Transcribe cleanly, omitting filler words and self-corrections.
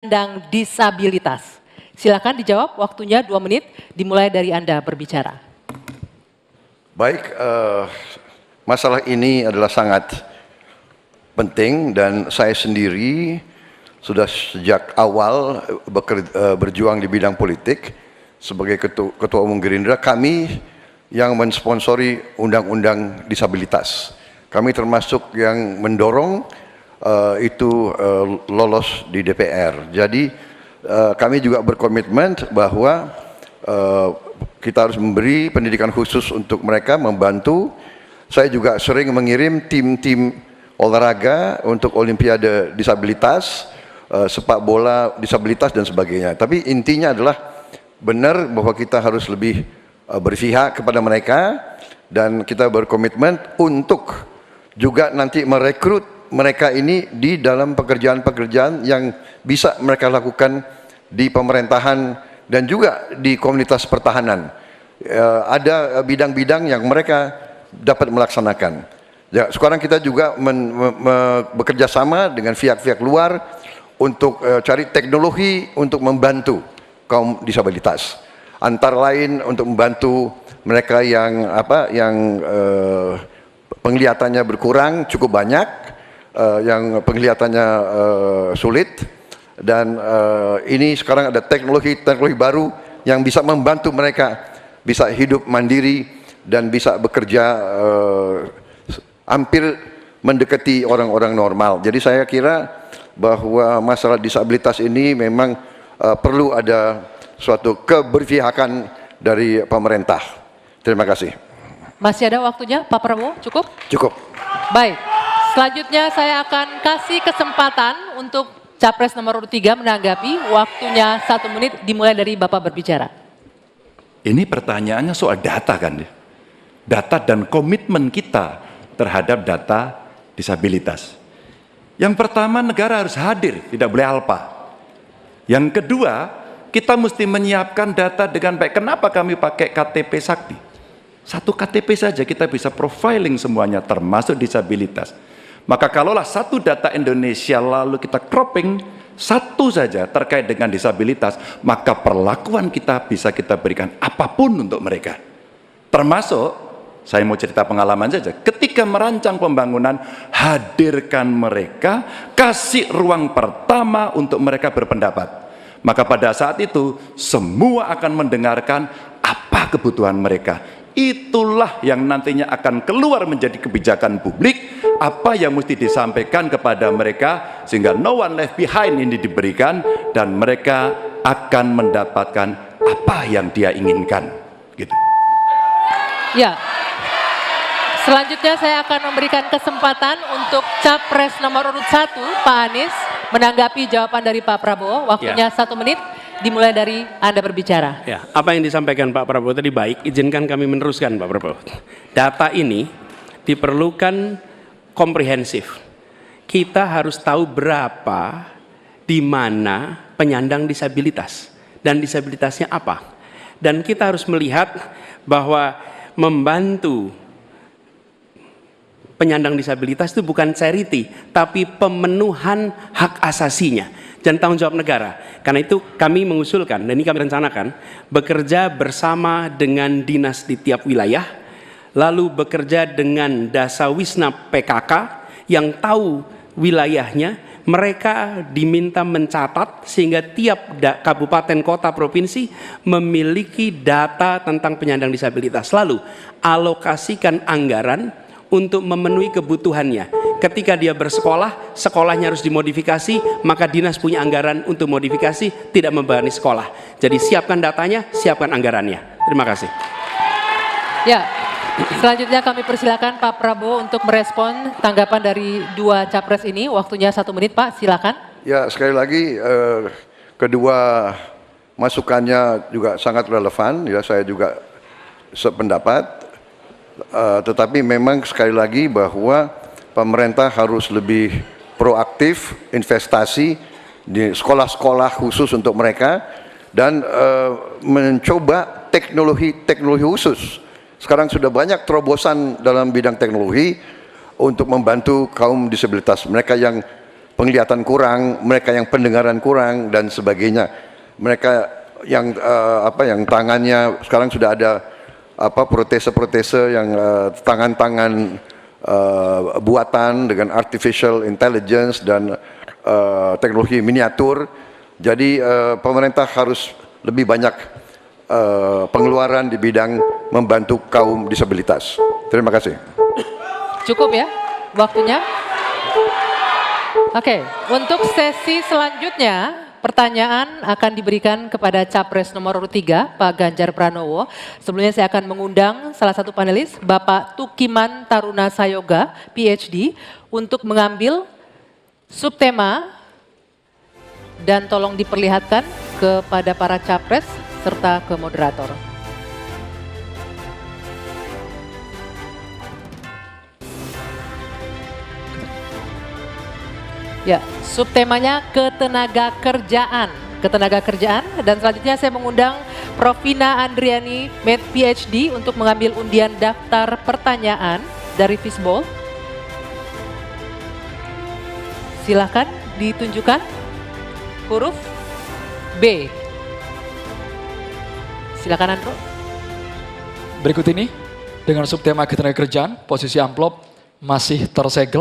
penyandang disabilitas. Silakan dijawab, waktunya 2 menit, dimulai dari Anda berbicara. Baik, masalah ini adalah sangat penting dan saya sendiri sudah sejak awal berjuang di bidang politik sebagai ketua umum Gerindra. Kami yang mensponsori undang-undang disabilitas. Kami termasuk yang mendorong itu lolos di DPR. Jadi kami juga berkomitmen bahwa kita harus memberi pendidikan khusus untuk mereka, membantu. Saya juga sering mengirim tim-tim olahraga untuk olimpiade disabilitas, sepak bola disabilitas dan sebagainya. Tapi intinya adalah benar bahwa kita harus lebih berpihak kepada mereka dan kita berkomitmen untuk juga nanti merekrut mereka ini di dalam pekerjaan-pekerjaan yang bisa mereka lakukan di pemerintahan dan juga di komunitas pertahanan. Ada bidang-bidang yang mereka dapat melaksanakan. Ya, sekarang kita juga bekerja sama dengan pihak-pihak luar untuk cari teknologi untuk membantu kaum disabilitas. Antara lain untuk membantu mereka yang penglihatannya berkurang cukup banyak, yang penglihatannya sulit, dan ini sekarang ada teknologi baru yang bisa membantu mereka bisa hidup mandiri dan bisa bekerja hampir mendekati orang-orang normal. Jadi saya kira bahwa masalah disabilitas ini memang perlu ada suatu keberpihakan dari pemerintah. Terima kasih. Masih ada waktunya, Pak Prabowo? Cukup? Cukup. Baik. Selanjutnya saya akan kasih kesempatan untuk Capres nomor 3 menanggapi, waktunya 1 menit, dimulai dari Bapak berbicara. Ini pertanyaannya soal data kan? Data dan komitmen kita terhadap data disabilitas. Yang pertama, negara harus hadir, tidak boleh alpa. Yang kedua, kita mesti menyiapkan data dengan baik. Kenapa kami pakai KTP Sakti? Satu KTP saja kita bisa profiling semuanya, termasuk disabilitas. Maka kalaulah satu data Indonesia lalu kita cropping satu saja terkait dengan disabilitas, maka perlakuan kita bisa kita berikan apapun untuk mereka. Termasuk, saya mau cerita pengalaman saja, ketika merancang pembangunan, hadirkan mereka, kasih ruang pertama untuk mereka berpendapat. Maka pada saat itu, semua akan mendengarkan apa kebutuhan mereka. Itulah yang nantinya akan keluar menjadi kebijakan publik, apa yang mesti disampaikan kepada mereka, sehingga no one left behind ini diberikan, dan mereka akan mendapatkan apa yang dia inginkan. Gitu. Ya, selanjutnya saya akan memberikan kesempatan untuk Capres nomor urut 1, Pak Anies, menanggapi jawaban dari Pak Prabowo. Waktunya 1 menit, dimulai dari Anda berbicara. Ya, apa yang disampaikan Pak Prabowo tadi baik, izinkan kami meneruskan Pak Prabowo. Data ini diperlukan komprehensif. Kita harus tahu berapa, di mana penyandang disabilitas, dan disabilitasnya apa. Dan kita harus melihat bahwa membantu penyandang disabilitas itu bukan charity, tapi pemenuhan hak asasinya dan tanggung jawab negara. Karena itu kami mengusulkan, dan ini kami rencanakan, bekerja bersama dengan dinas di tiap wilayah, lalu bekerja dengan Dasawisna PKK yang tahu wilayahnya. Mereka diminta mencatat sehingga tiap kabupaten, kota, provinsi memiliki data tentang penyandang disabilitas. Lalu alokasikan anggaran untuk memenuhi kebutuhannya. Ketika dia bersekolah, sekolahnya harus dimodifikasi, maka dinas punya anggaran untuk modifikasi, tidak membebani sekolah. Jadi siapkan datanya, siapkan anggarannya. Terima kasih. Ya, selanjutnya kami persilakan Pak Prabowo untuk merespon tanggapan dari 2 Capres ini. Waktunya 1 menit, Pak, silakan. Ya, sekali lagi kedua masukannya juga sangat relevan. Ya, saya juga sependapat. Tetapi memang sekali lagi bahwa pemerintah harus lebih proaktif investasi di sekolah-sekolah khusus untuk mereka dan mencoba teknologi khusus. Sekarang sudah banyak terobosan dalam bidang teknologi untuk membantu kaum disabilitas, mereka yang penglihatan kurang, mereka yang pendengaran kurang dan sebagainya. Mereka yang yang tangannya sekarang sudah ada protese-protese yang tangan-tangan buatan dengan artificial intelligence dan teknologi miniatur. Jadi pemerintah harus lebih banyak pengeluaran di bidang membantu kaum disabilitas. Terima kasih. Cukup ya waktunya? Oke, untuk sesi selanjutnya pertanyaan akan diberikan kepada Capres nomor urut 3, Pak Ganjar Pranowo. Sebelumnya saya akan mengundang salah satu panelis, Bapak Tukiman Taruna Sayoga, PhD, untuk mengambil subtema dan tolong diperlihatkan kepada para capres serta ke moderator. Ya, subtemanya ketenagakerjaan. Dan selanjutnya saya mengundang Prof. Vina Andriani, Med PhD, untuk mengambil undian daftar pertanyaan dari Fishbowl. Silakan ditunjukkan huruf B. Silakan Andro. Berikut ini dengan subtema ketenagakerjaan, posisi amplop masih tersegel.